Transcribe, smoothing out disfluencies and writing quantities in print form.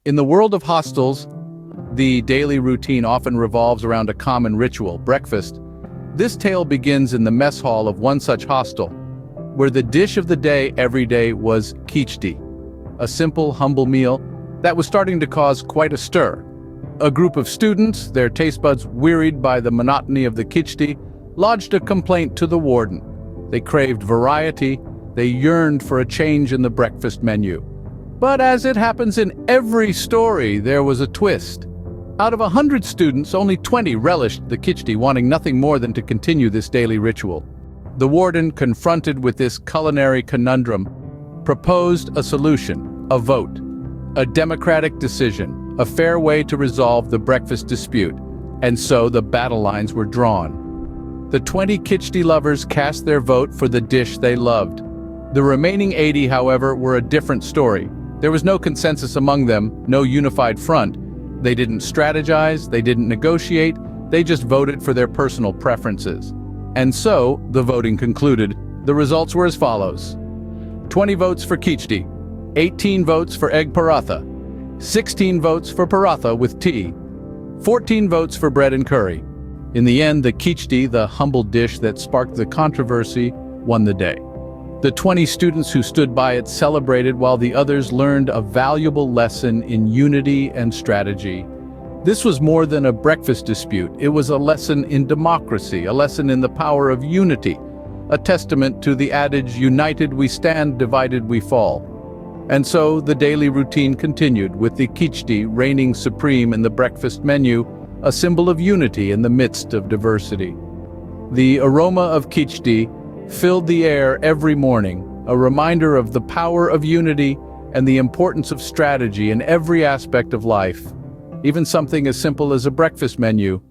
In the world of hostels, the daily routine often revolves around a common ritual, breakfast. This tale begins in the mess hall of one such hostel, where the dish of the day every day was kھچڑی, a simple, humble meal that was starting to cause quite a stir. A group of students, their taste buds wearied by the monotony of the kھچڑی, lodged a complaint to the warden. They craved variety, they yearned for a change in the breakfast menu. But as it happens in every story, there was a twist. Out of 100 students, only 20 relished the kھچڑی, wanting nothing more than to continue this daily ritual. The warden, confronted with this culinary conundrum, proposed a solution, a vote, a democratic decision, a fair way to resolve the breakfast dispute. And so the battle lines were drawn. The 20 kھچڑی lovers cast their vote for the dish they loved. The remaining 80, however, were a different story. There was no consensus among them, no unified front. They didn't strategize, they didn't negotiate, they just voted for their personal preferences. And so, the voting concluded. The results were as follows: 20 votes for kھچڑی, 18 votes for egg paratha, 16 votes for paratha with tea, 14 votes for bread and curry. In the end, the kھچڑی, the humble dish that sparked the controversy, won the day. The 20 students who stood by it celebrated while the others learned a valuable lesson in unity and strategy. This was more than a breakfast dispute. It was a lesson in democracy, a lesson in the power of unity, a testament to the adage, "United we stand, divided we fall." And so the daily routine continued, with the kھچڑی reigning supreme in the breakfast menu, a symbol of unity in the midst of diversity. The aroma of kھچڑی filled the air every morning, a reminder of the power of unity and the importance of strategy in every aspect of life. Even something as simple as a breakfast menu